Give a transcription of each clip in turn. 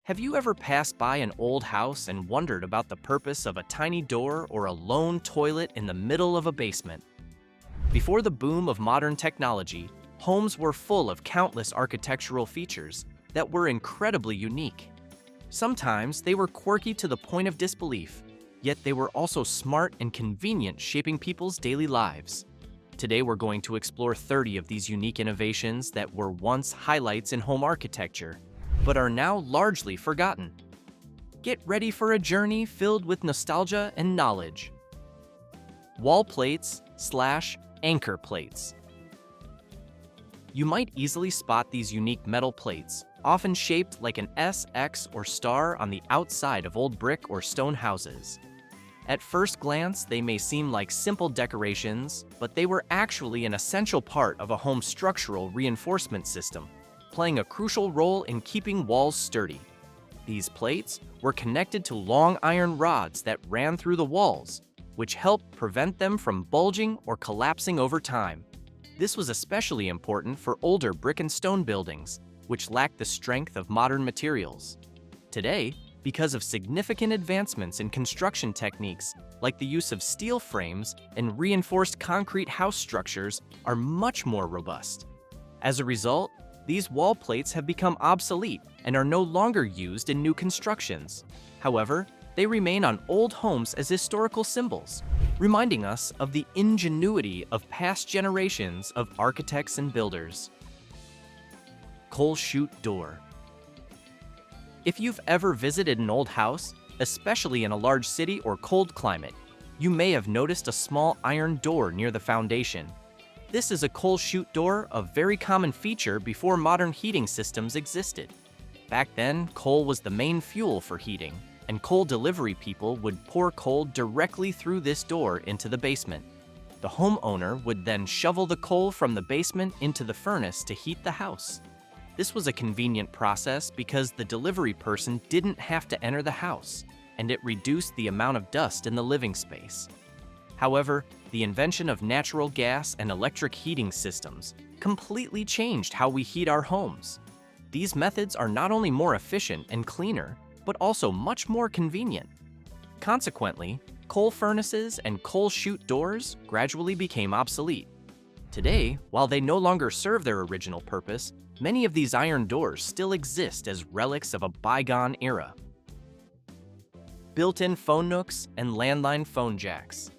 Have you ever passed by an old house and wondered about the purpose of a tiny door or a lone toilet in the middle of a basement? Before the boom of modern technology, homes were full of countless architectural features that were incredibly unique. Sometimes they were quirky to the point of disbelief, yet they were also smart and convenient, shaping people's daily lives. Today we're going to explore 30 of these unique innovations that were once highlights in home architecture, but are now largely forgotten. Get ready for a journey filled with nostalgia and knowledge. Wall plates/anchor plates. You might easily spot these unique metal plates, often shaped like an S, X, or star on the outside of old brick or stone houses. At first glance, they may seem like simple decorations, but they were actually an essential part of a home's structural reinforcement system, playing a crucial role in keeping walls sturdy. These plates were connected to long iron rods that ran through the walls, which helped prevent them from bulging or collapsing over time. This was especially important for older brick and stone buildings, which lacked the strength of modern materials. Today, because of significant advancements in construction techniques, like the use of steel frames and reinforced concrete house structures, are much more robust. As a result, these wall plates have become obsolete and are no longer used in new constructions. However, they remain on old homes as historical symbols, reminding us of the ingenuity of past generations of architects and builders. Coal chute door. If you've ever visited an old house, especially in a large city or cold climate, you may have noticed a small iron door near the foundation. This is a coal chute door, a very common feature before modern heating systems existed. Back then, coal was the main fuel for heating, and coal delivery people would pour coal directly through this door into the basement. The homeowner would then shovel the coal from the basement into the furnace to heat the house. This was a convenient process because the delivery person didn't have to enter the house, and it reduced the amount of dust in the living space. However, the invention of natural gas and electric heating systems completely changed how we heat our homes. These methods are not only more efficient and cleaner, but also much more convenient. Consequently, coal furnaces and coal chute doors gradually became obsolete. Today, while they no longer serve their original purpose, many of these iron doors still exist as relics of a bygone era. Built-in phone nooks and landline phone jacks.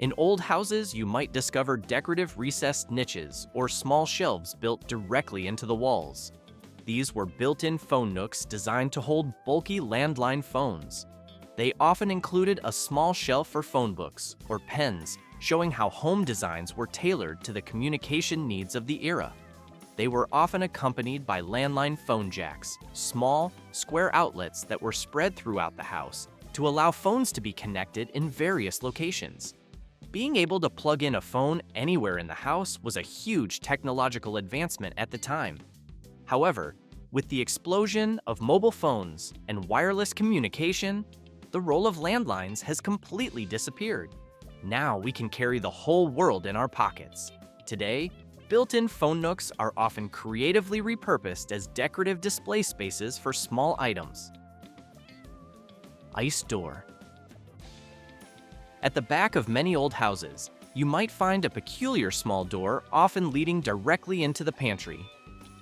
In old houses, you might discover decorative recessed niches or small shelves built directly into the walls. These were built-in phone nooks designed to hold bulky landline phones. They often included a small shelf for phone books or pens, showing how home designs were tailored to the communication needs of the era. They were often accompanied by landline phone jacks, small, square outlets that were spread throughout the house to allow phones to be connected in various locations. Being able to plug in a phone anywhere in the house was a huge technological advancement at the time. However, with the explosion of mobile phones and wireless communication, the role of landlines has completely disappeared. Now we can carry the whole world in our pockets. Today, built-in phone nooks are often creatively repurposed as decorative display spaces for small items. Ice door. At the back of many old houses, you might find a peculiar small door, often leading directly into the pantry.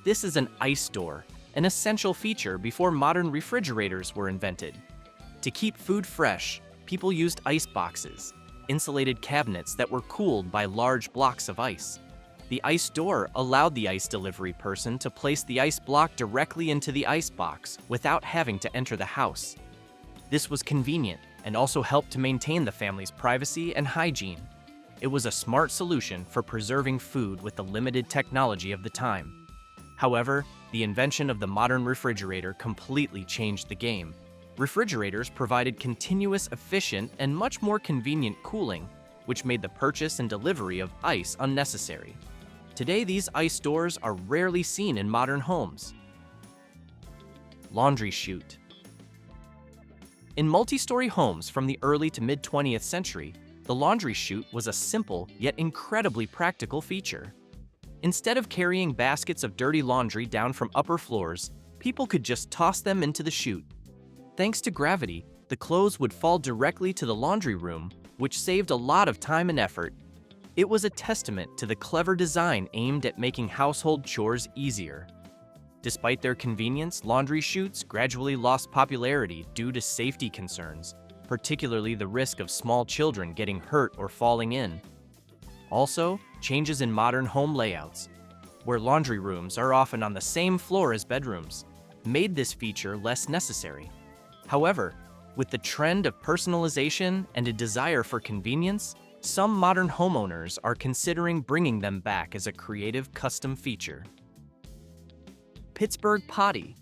This is an ice door, an essential feature before modern refrigerators were invented. To keep food fresh, people used ice boxes, insulated cabinets that were cooled by large blocks of ice. The ice door allowed the ice delivery person to place the ice block directly into the ice box without having to enter the house. This was convenient and also helped to maintain the family's privacy and hygiene. It was a smart solution for preserving food with the limited technology of the time. However, the invention of the modern refrigerator completely changed the game. Refrigerators provided continuous, efficient, and much more convenient cooling, which made the purchase and delivery of ice unnecessary. Today, these ice doors are rarely seen in modern homes. Laundry chute. In multi-story homes from the early to mid-20th century, the laundry chute was a simple yet incredibly practical feature. Instead of carrying baskets of dirty laundry down from upper floors, people could just toss them into the chute. Thanks to gravity, the clothes would fall directly to the laundry room, which saved a lot of time and effort. It was a testament to the clever design aimed at making household chores easier. Despite their convenience, laundry chutes gradually lost popularity due to safety concerns, particularly the risk of small children getting hurt or falling in. Also, changes in modern home layouts, where laundry rooms are often on the same floor as bedrooms, made this feature less necessary. However, with the trend of personalization and a desire for convenience, some modern homeowners are considering bringing them back as a creative custom feature. Pittsburgh potty.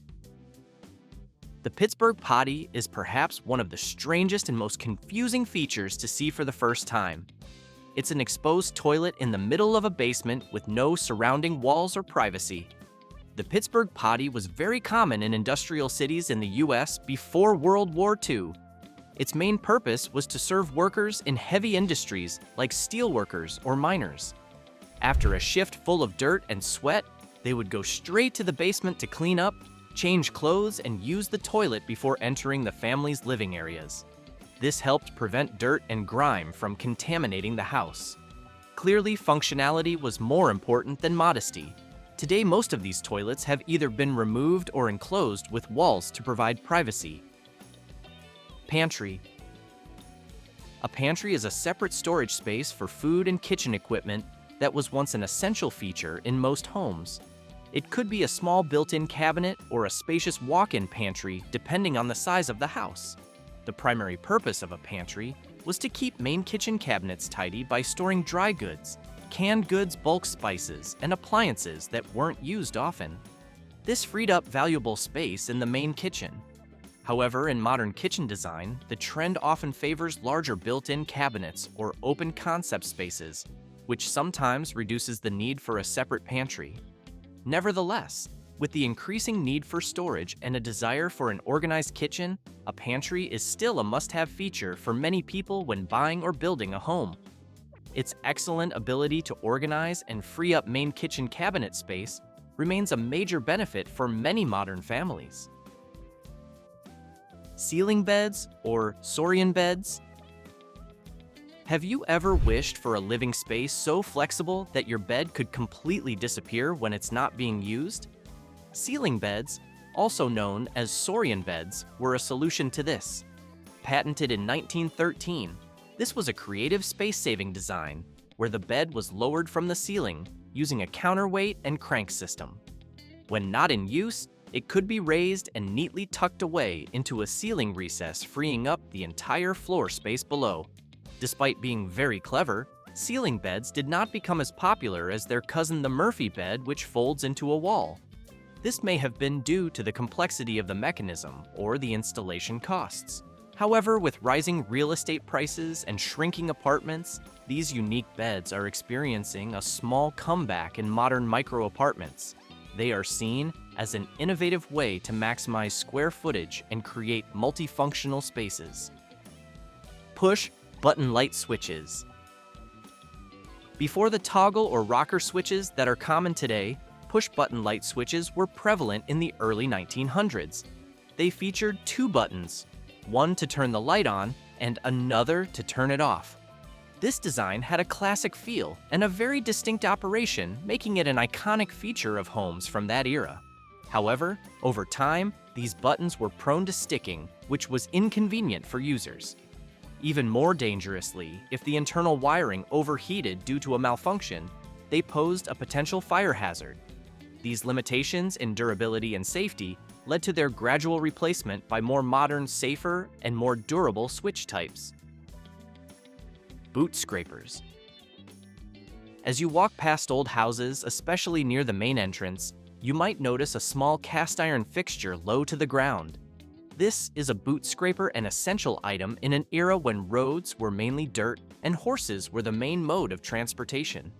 The Pittsburgh potty is perhaps one of the strangest and most confusing features to see for the first time. It's an exposed toilet in the middle of a basement with no surrounding walls or privacy. The Pittsburgh potty was very common in industrial cities in the US before World War II. Its main purpose was to serve workers in heavy industries like steelworkers or miners. After a shift full of dirt and sweat, they would go straight to the basement to clean up, change clothes, and use the toilet before entering the family's living areas. This helped prevent dirt and grime from contaminating the house. Clearly, functionality was more important than modesty. Today, most of these toilets have either been removed or enclosed with walls to provide privacy. Pantry. A pantry is a separate storage space for food and kitchen equipment that was once an essential feature in most homes. It could be a small built-in cabinet or a spacious walk-in pantry, depending on the size of the house. The primary purpose of a pantry was to keep main kitchen cabinets tidy by storing dry goods, canned goods, bulk spices, and appliances that weren't used often. This freed up valuable space in the main kitchen. However, in modern kitchen design, the trend often favors larger built-in cabinets or open concept spaces, which sometimes reduces the need for a separate pantry. Nevertheless, with the increasing need for storage and a desire for an organized kitchen, a pantry is still a must-have feature for many people when buying or building a home. Its excellent ability to organize and free up main kitchen cabinet space remains a major benefit for many modern families. Ceiling beds or Saurian beds. Have you ever wished for a living space so flexible that your bed could completely disappear when it's not being used? Ceiling beds, also known as Saurian beds, were a solution to this. Patented in 1913, this was a creative space-saving design where the bed was lowered from the ceiling using a counterweight and crank system. When not in use, it could be raised and neatly tucked away into a ceiling recess, freeing up the entire floor space below. Despite being very clever, ceiling beds did not become as popular as their cousin the Murphy bed, which folds into a wall. This may have been due to the complexity of the mechanism or the installation costs. However, with rising real estate prices and shrinking apartments, these unique beds are experiencing a small comeback in modern micro-apartments. They are seen as an innovative way to maximize square footage and create multifunctional spaces. Push-button light switches. Before the toggle or rocker switches that are common today, push-button light switches were prevalent in the early 1900s. They featured two buttons, one to turn the light on and another to turn it off. This design had a classic feel and a very distinct operation, making it an iconic feature of homes from that era. However, over time, these buttons were prone to sticking, which was inconvenient for users. Even more dangerously, if the internal wiring overheated due to a malfunction, they posed a potential fire hazard. These limitations in durability and safety led to their gradual replacement by more modern, safer, and more durable switch types. Boot scrapers. As you walk past old houses, especially near the main entrance, you might notice a small cast iron fixture low to the ground. This is a boot scraper, an essential item in an era when roads were mainly dirt and horses were the main mode of transportation.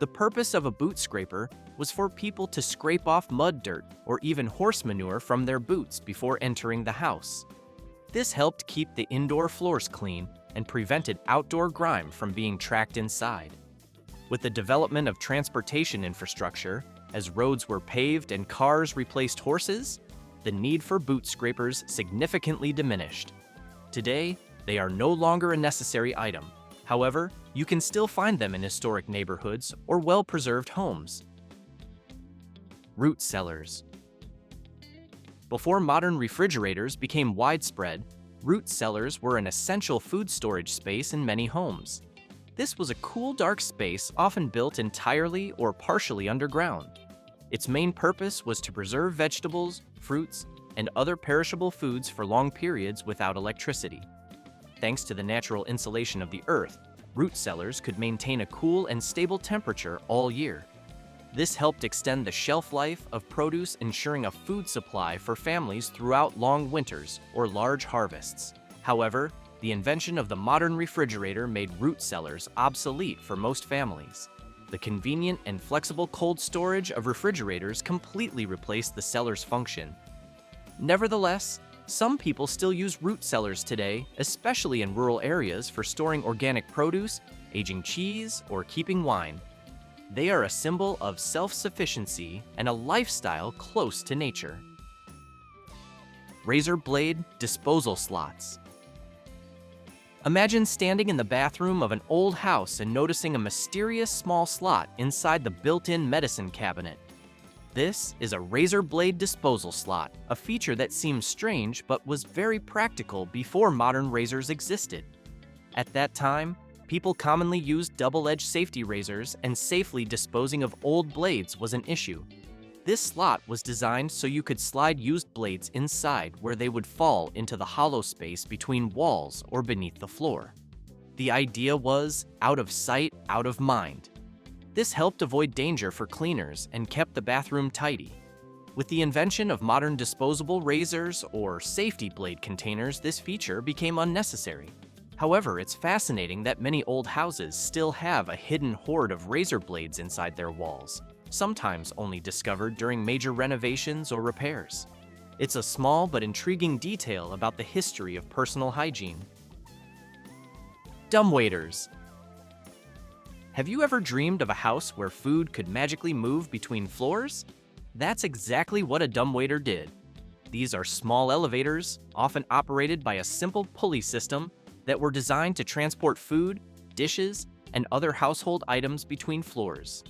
The purpose of a boot scraper was for people to scrape off mud dirt or even horse manure from their boots before entering the house. This helped keep the indoor floors clean and prevented outdoor grime from being tracked inside. With the development of transportation infrastructure, as roads were paved and cars replaced horses, the need for boot scrapers significantly diminished. Today, they are no longer a necessary item. However, you can still find them in historic neighborhoods or well-preserved homes. Root cellars. Before modern refrigerators became widespread, root cellars were an essential food storage space in many homes. This was a cool, dark space often built entirely or partially underground. Its main purpose was to preserve vegetables, fruits, and other perishable foods for long periods without electricity. Thanks to the natural insulation of the earth, root cellars could maintain a cool and stable temperature all year. This helped extend the shelf life of produce, ensuring a food supply for families throughout long winters or large harvests. However, the invention of the modern refrigerator made root cellars obsolete for most families. The convenient and flexible cold storage of refrigerators completely replaced the cellar's function. Nevertheless, some people still use root cellars today, especially in rural areas for storing organic produce, aging cheese, or keeping wine. They are a symbol of self-sufficiency and a lifestyle close to nature. Razor blade disposal slots. Imagine standing in the bathroom of an old house and noticing a mysterious small slot inside the built-in medicine cabinet. This is a razor blade disposal slot, a feature that seems strange but was very practical before modern razors existed. At that time, people commonly used double-edged safety razors, and safely disposing of old blades was an issue. This slot was designed so you could slide used blades inside where they would fall into the hollow space between walls or beneath the floor. The idea was out of sight, out of mind. This helped avoid danger for cleaners and kept the bathroom tidy. With the invention of modern disposable razors or safety blade containers, this feature became unnecessary. However, it's fascinating that many old houses still have a hidden hoard of razor blades inside their walls, sometimes only discovered during major renovations or repairs. It's a small but intriguing detail about the history of personal hygiene. Dumbwaiters. Have you ever dreamed of a house where food could magically move between floors? That's exactly what a dumbwaiter did. These are small elevators, often operated by a simple pulley system, that were designed to transport food, dishes, and other household items between floors.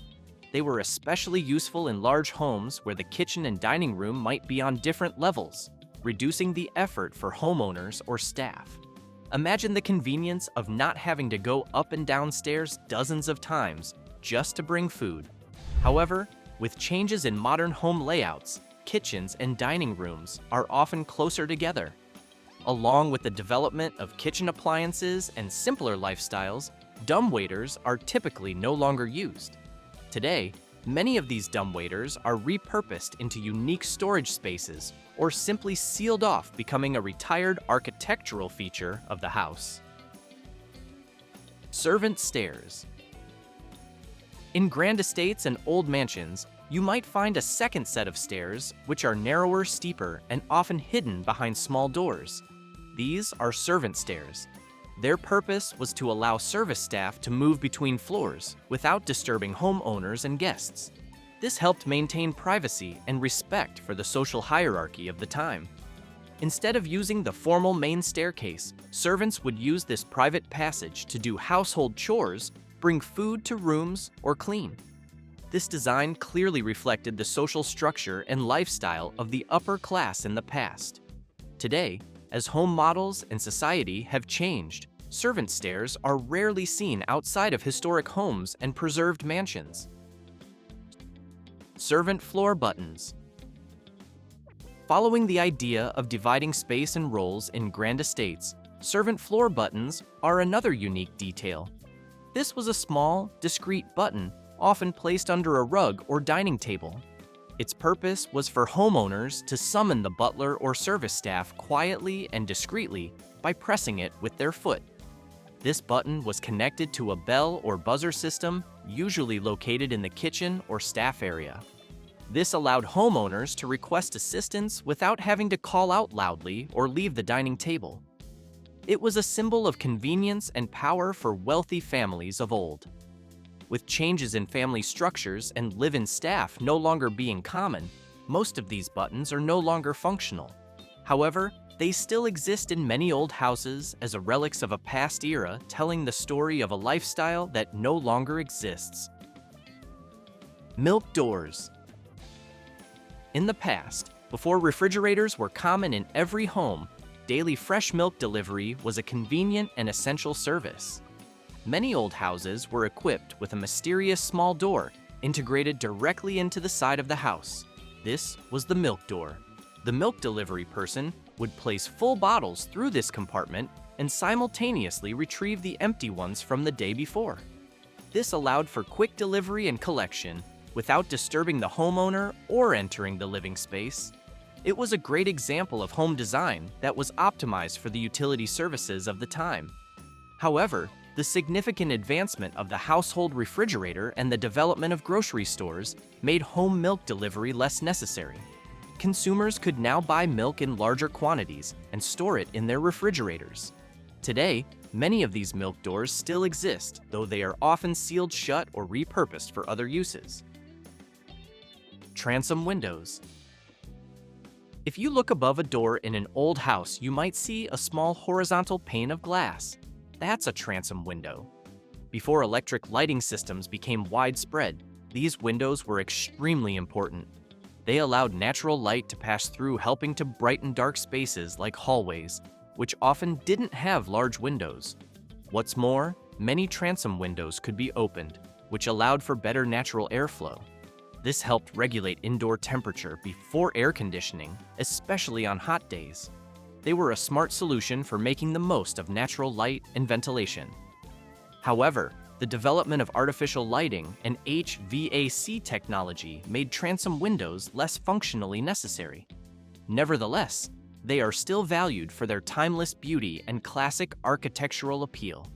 They were especially useful in large homes where the kitchen and dining room might be on different levels, reducing the effort for homeowners or staff. Imagine the convenience of not having to go up and down stairs dozens of times just to bring food. However, with changes in modern home layouts, kitchens and dining rooms are often closer together. Along with the development of kitchen appliances and simpler lifestyles, dumbwaiters are typically no longer used. Today, many of these dumbwaiters are repurposed into unique storage spaces or simply sealed off, becoming a retired architectural feature of the house. Servant stairs. In grand estates and old mansions, you might find a second set of stairs, which are narrower, steeper, and often hidden behind small doors. These are servant stairs. Their purpose was to allow service staff to move between floors without disturbing homeowners and guests. This helped maintain privacy and respect for the social hierarchy of the time. Instead of using the formal main staircase, servants would use this private passage to do household chores, bring food to rooms, or clean. This design clearly reflected the social structure and lifestyle of the upper class in the past. Today, as home models and society have changed, servant stairs are rarely seen outside of historic homes and preserved mansions. Servant floor buttons. Following the idea of dividing space and roles in grand estates, servant floor buttons are another unique detail. This was a small, discreet button, often placed under a rug or dining table. Its purpose was for homeowners to summon the butler or service staff quietly and discreetly by pressing it with their foot. This button was connected to a bell or buzzer system, usually located in the kitchen or staff area. This allowed homeowners to request assistance without having to call out loudly or leave the dining table. It was a symbol of convenience and power for wealthy families of old. With changes in family structures and live-in staff no longer being common, Most of these buttons are no longer functional. However, they still exist in many old houses as relics of a past era telling the story of a lifestyle that no longer exists. Milk doors. In the past, before refrigerators were common in every home, daily fresh milk delivery was a convenient and essential service. Many old houses were equipped with a mysterious small door integrated directly into the side of the house. This was the milk door. The milk delivery person would place full bottles through this compartment and simultaneously retrieve the empty ones from the day before. This allowed for quick delivery and collection without disturbing the homeowner or entering the living space. It was a great example of home design that was optimized for the utility services of the time. However, the significant advancement of the household refrigerator and the development of grocery stores made home milk delivery less necessary. Consumers could now buy milk in larger quantities and store it in their refrigerators. Today, many of these milk doors still exist, though they are often sealed shut or repurposed for other uses. Transom windows. If you look above a door in an old house, you might see a small horizontal pane of glass. That's a transom window. Before electric lighting systems became widespread, these windows were extremely important. They allowed natural light to pass through, helping to brighten dark spaces like hallways, which often didn't have large windows. What's more, many transom windows could be opened, which allowed for better natural airflow. This helped regulate indoor temperature before air conditioning, especially on hot days. They were a smart solution for making the most of natural light and ventilation. However, the development of artificial lighting and HVAC technology made transom windows less functionally necessary. Nevertheless, they are still valued for their timeless beauty and classic architectural appeal.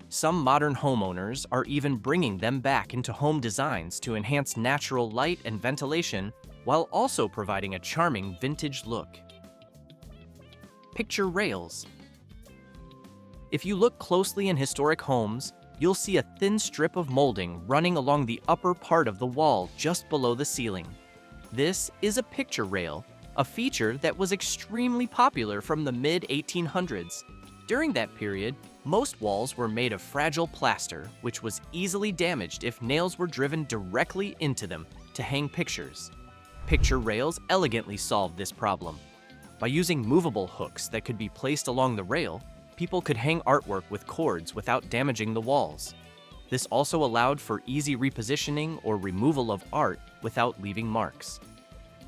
Some modern homeowners are even bringing them back into home designs to enhance natural light and ventilation while also providing a charming vintage look. Picture rails. If you look closely in historic homes, you'll see a thin strip of molding running along the upper part of the wall just below the ceiling. This is a picture rail, a feature that was extremely popular from the mid-1800s. During that period, most walls were made of fragile plaster, which was easily damaged if nails were driven directly into them to hang pictures. Picture rails elegantly solved this problem. By using movable hooks that could be placed along the rail, people could hang artwork with cords without damaging the walls. This also allowed for easy repositioning or removal of art without leaving marks.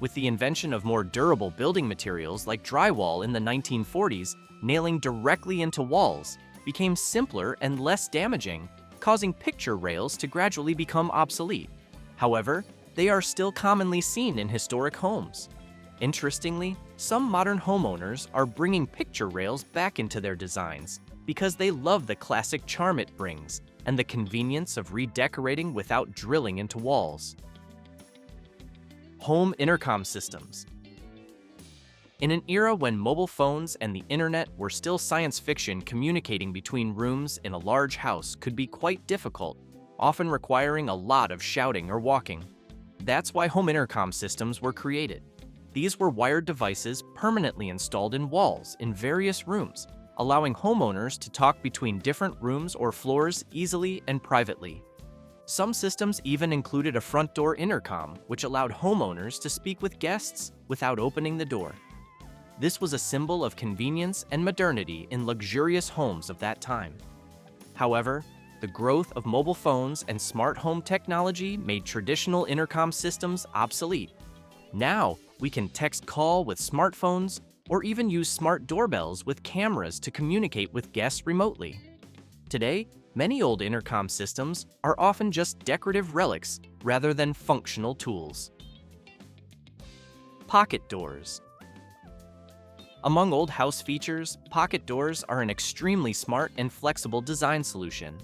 With the invention of more durable building materials like drywall in the 1940s, nailing directly into walls became simpler and less damaging, causing picture rails to gradually become obsolete. However, they are still commonly seen in historic homes. Interestingly, some modern homeowners are bringing picture rails back into their designs because they love the classic charm it brings and the convenience of redecorating without drilling into walls. Home intercom systems. In an era when mobile phones and the internet were still science fiction, communicating between rooms in a large house could be quite difficult, often requiring a lot of shouting or walking. That's why home intercom systems were created. These were wired devices permanently installed in walls in various rooms, allowing homeowners to talk between different rooms or floors easily and privately. Some systems even included a front door intercom, which allowed homeowners to speak with guests without opening the door. This was a symbol of convenience and modernity in luxurious homes of that time. However, the growth of mobile phones and smart home technology made traditional intercom systems obsolete. Now, we can text call with smartphones or even use smart doorbells with cameras to communicate with guests remotely. Today, many old intercom systems are often just decorative relics rather than functional tools. Pocket doors. Among old house features, pocket doors are an extremely smart and flexible design solution.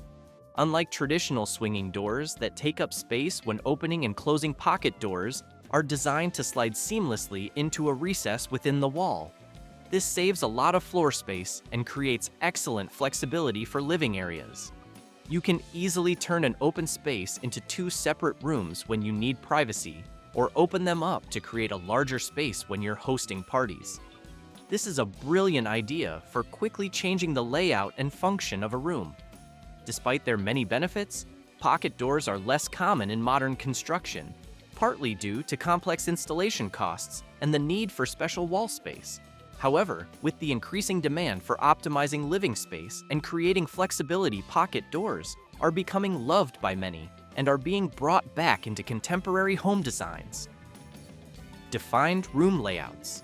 Unlike traditional swinging doors that take up space when opening and closing, pocket doors are designed to slide seamlessly into a recess within the wall. This saves a lot of floor space and creates excellent flexibility for living areas. You can easily turn an open space into two separate rooms when you need privacy, or open them up to create a larger space when you're hosting parties. This is a brilliant idea for quickly changing the layout and function of a room. Despite their many benefits, pocket doors are less common in modern construction, partly due to complex installation costs and the need for special wall space. However, with the increasing demand for optimizing living space and creating flexibility, pocket doors are becoming loved by many and are being brought back into contemporary home designs. Defined room layouts.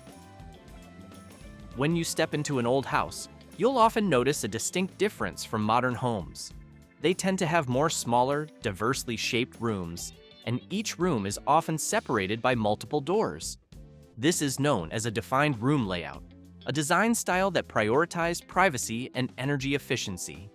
When you step into an old house, you'll often notice a distinct difference from modern homes. They tend to have more smaller, diversely shaped rooms, and each room is often separated by multiple doors. This is known as a defined room layout, a design style that prioritizes privacy and energy efficiency.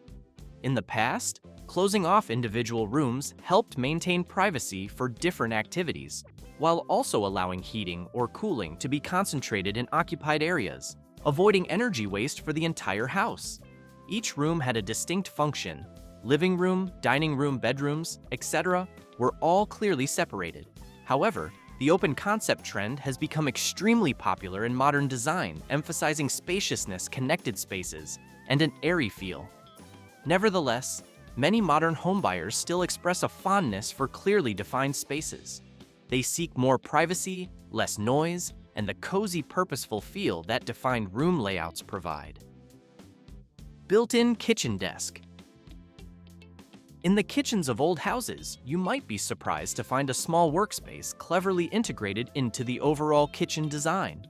In the past, closing off individual rooms helped maintain privacy for different activities, while also allowing heating or cooling to be concentrated in occupied areas, avoiding energy waste for the entire house. Each room had a distinct function. Living room, dining room, bedrooms, etc. were all clearly separated. However, the open concept trend has become extremely popular in modern design, emphasizing spaciousness, connected spaces, and an airy feel. Nevertheless, many modern homebuyers still express a fondness for clearly defined spaces. They seek more privacy, less noise, and the cozy, purposeful feel that defined room layouts provide. Built-in kitchen desk. In the kitchens of old houses, you might be surprised to find a small workspace cleverly integrated into the overall kitchen design.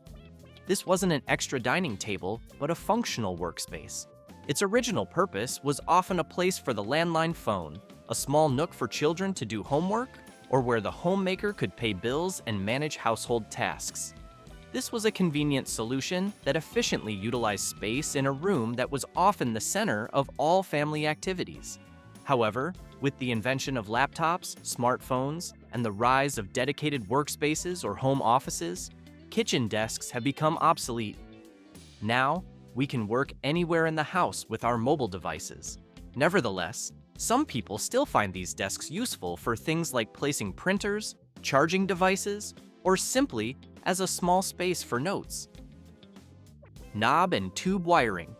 This wasn't an extra dining table, but a functional workspace. Its original purpose was often a place for the landline phone, a small nook for children to do homework, or where the homemaker could pay bills and manage household tasks. This was a convenient solution that efficiently utilized space in a room that was often the center of all family activities. However, with the invention of laptops, smartphones, and the rise of dedicated workspaces or home offices, kitchen desks have become obsolete. Now, we can work anywhere in the house with our mobile devices. Nevertheless, some people still find these desks useful for things like placing printers, charging devices, or simply as a small space for notes. Knob and tube wiring.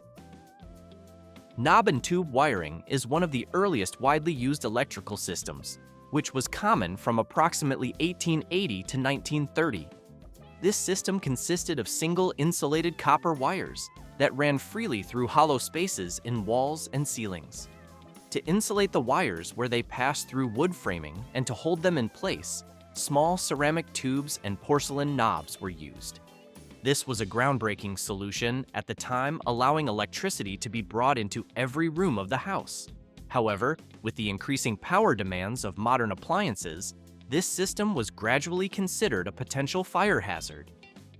Knob and tube wiring is one of the earliest widely used electrical systems, which was common from approximately 1880 to 1930. This system consisted of single insulated copper wires that ran freely through hollow spaces in walls and ceilings. To insulate the wires where they passed through wood framing and to hold them in place, small ceramic tubes and porcelain knobs were used. This was a groundbreaking solution at the time, allowing electricity to be brought into every room of the house. However, with the increasing power demands of modern appliances, this system was gradually considered a potential fire hazard.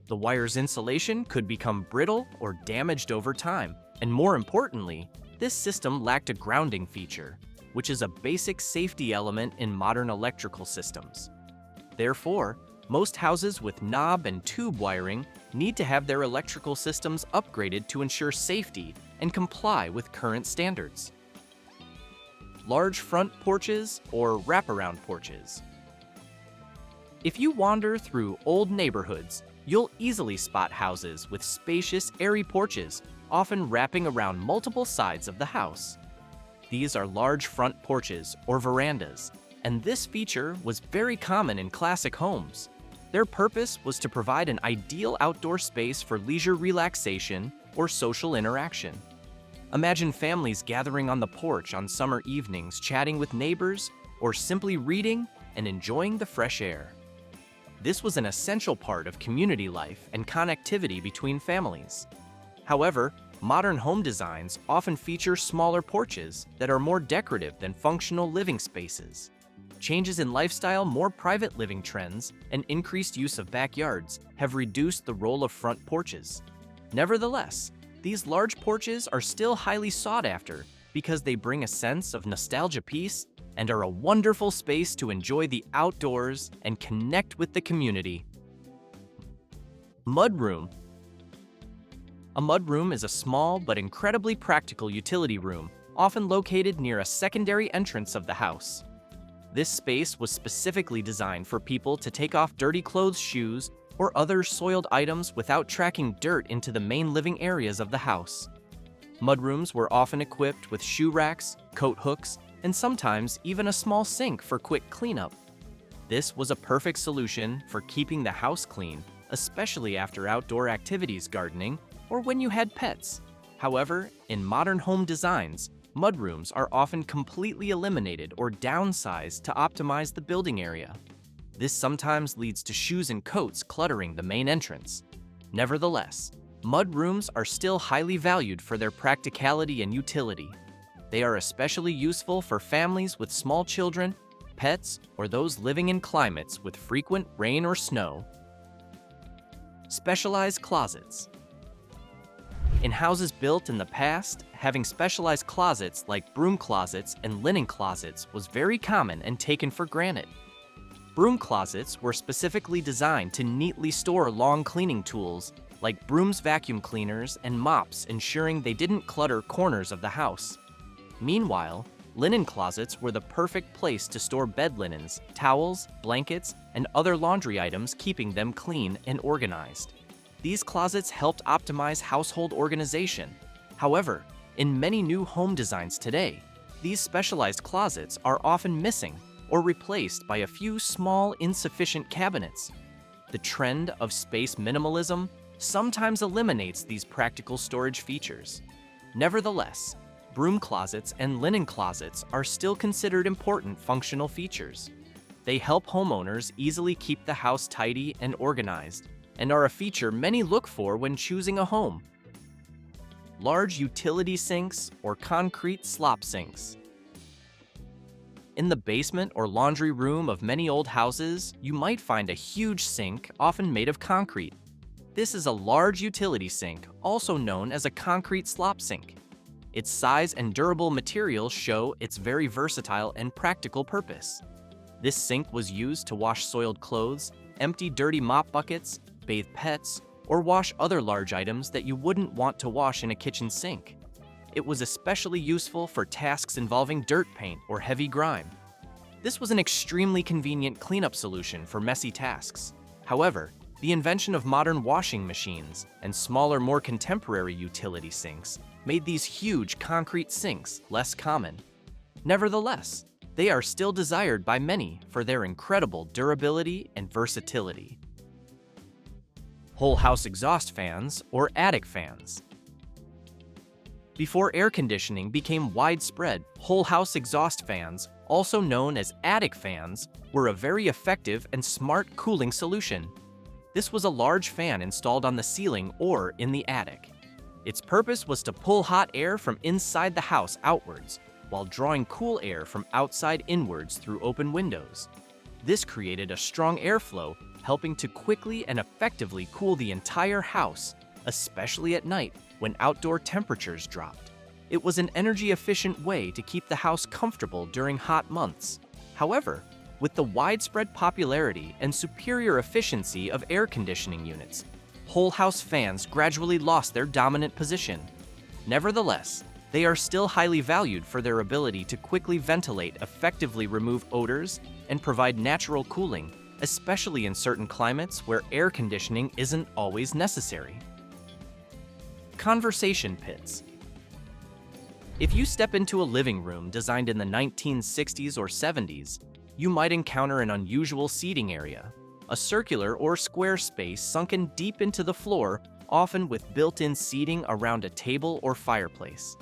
The wire's insulation could become brittle or damaged over time, and more importantly, this system lacked a grounding feature, which is a basic safety element in modern electrical systems. Therefore, most houses with knob and tube wiring need to have their electrical systems upgraded to ensure safety and comply with current standards. Large front porches or wraparound porches. If you wander through old neighborhoods, you'll easily spot houses with spacious, airy porches, often wrapping around multiple sides of the house. These are large front porches or verandas, and this feature was very common in classic homes. Their purpose was to provide an ideal outdoor space for leisure relaxation or social interaction. Imagine families gathering on the porch on summer evenings, chatting with neighbors, or simply reading and enjoying the fresh air. This was an essential part of community life and connectivity between families. However, modern home designs often feature smaller porches that are more decorative than functional living spaces. Changes in lifestyle, more private living trends, and increased use of backyards have reduced the role of front porches. Nevertheless, these large porches are still highly sought after because they bring a sense of nostalgia, peace, and are a wonderful space to enjoy the outdoors and connect with the community. Mudroom. A mudroom is a small but incredibly practical utility room, often located near a secondary entrance of the house. This space was specifically designed for people to take off dirty clothes, shoes, or other soiled items without tracking dirt into the main living areas of the house. Mudrooms were often equipped with shoe racks, coat hooks, and sometimes even a small sink for quick cleanup. This was a perfect solution for keeping the house clean, especially after outdoor activities, gardening, or when you had pets. However, in modern home designs, mudrooms are often completely eliminated or downsized to optimize the building area. This sometimes leads to shoes and coats cluttering the main entrance. Nevertheless, mudrooms are still highly valued for their practicality and utility. They are especially useful for families with small children, pets, or those living in climates with frequent rain or snow. Specialized closets. In houses built in the past, having specialized closets like broom closets and linen closets was very common and taken for granted. Broom closets were specifically designed to neatly store long cleaning tools like brooms, vacuum cleaners, and mops, ensuring they didn't clutter corners of the house. Meanwhile, linen closets were the perfect place to store bed linens, towels, blankets, and other laundry items, keeping them clean and organized. These closets helped optimize household organization. However, in many new home designs today, these specialized closets are often missing or replaced by a few small, insufficient cabinets. The trend of space minimalism sometimes eliminates these practical storage features. Nevertheless, broom closets and linen closets are still considered important functional features. They help homeowners easily keep the house tidy and organized, and are a feature many look for when choosing a home. Large utility sinks or concrete slop sinks. In the basement or laundry room of many old houses, you might find a huge sink, often made of concrete. This is a large utility sink, also known as a concrete slop sink. Its size and durable materials show its very versatile and practical purpose. This sink was used to wash soiled clothes, empty dirty mop buckets, bathe pets, or wash other large items that you wouldn't want to wash in a kitchen sink. It was especially useful for tasks involving dirt paint or heavy grime. This was an extremely convenient cleanup solution for messy tasks. However, the invention of modern washing machines and smaller, more contemporary utility sinks made these huge concrete sinks less common. Nevertheless, they are still desired by many for their incredible durability and versatility. Whole house exhaust fans or attic fans. Before air conditioning became widespread, whole house exhaust fans, also known as attic fans, were a very effective and smart cooling solution. This was a large fan installed on the ceiling or in the attic. Its purpose was to pull hot air from inside the house outwards, while drawing cool air from outside inwards through open windows. This created a strong airflow, helping to quickly and effectively cool the entire house, especially at night when outdoor temperatures dropped. It was an energy-efficient way to keep the house comfortable during hot months. However, with the widespread popularity and superior efficiency of air conditioning units, whole house fans gradually lost their dominant position. Nevertheless, they are still highly valued for their ability to quickly ventilate, effectively remove odors, and provide natural cooling, especially in certain climates where air conditioning isn't always necessary. Conversation pits. If you step into a living room designed in the 1960s or 70s, you might encounter an unusual seating area, a circular or square space sunken deep into the floor, often with built-in seating around a table or fireplace.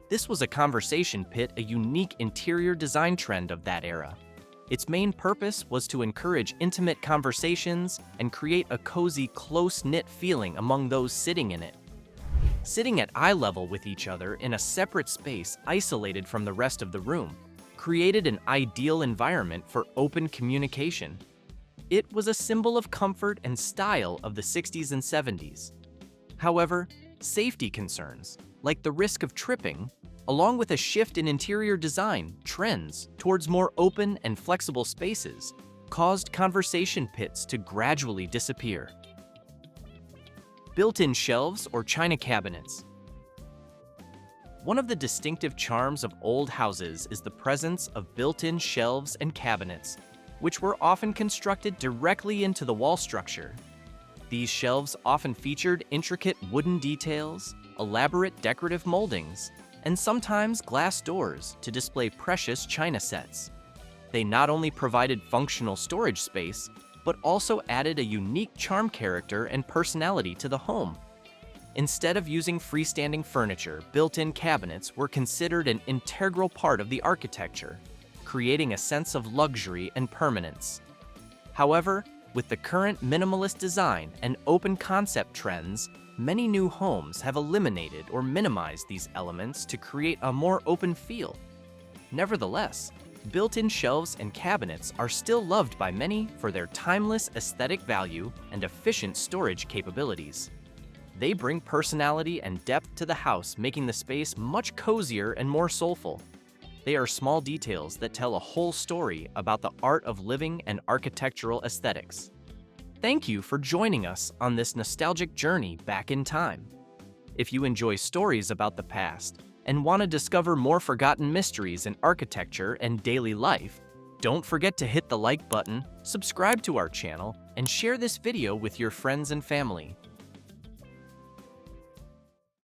This was a conversation pit, a unique interior design trend of that era. Its main purpose was to encourage intimate conversations and create a cozy, close-knit feeling among those sitting in it. Sitting at eye level with each other in a separate space isolated from the rest of the room created an ideal environment for open communication. It was a symbol of comfort and style of the 60s and 70s. However, safety concerns, like the risk of tripping, along with a shift in interior design trends towards more open and flexible spaces, caused conversation pits to gradually disappear. Built-in shelves or china cabinets. One of the distinctive charms of old houses is the presence of built-in shelves and cabinets, which were often constructed directly into the wall structure. These shelves often featured intricate wooden details, elaborate decorative moldings, and sometimes glass doors to display precious china sets. They not only provided functional storage space, but also added a unique charm character and personality to the home. Instead of using freestanding furniture, built-in cabinets were considered an integral part of the architecture, creating a sense of luxury and permanence. However, with the current minimalist design and open concept trends, many new homes have eliminated or minimized these elements to create a more open feel. Nevertheless, built-in shelves and cabinets are still loved by many for their timeless aesthetic value and efficient storage capabilities. They bring personality and depth to the house, making the space much cozier and more soulful. They are small details that tell a whole story about the art of living and architectural aesthetics. Thank you for joining us on this nostalgic journey back in time. If you enjoy stories about the past and want to discover more forgotten mysteries in architecture and daily life, don't forget to hit the like button, subscribe to our channel, and share this video with your friends and family.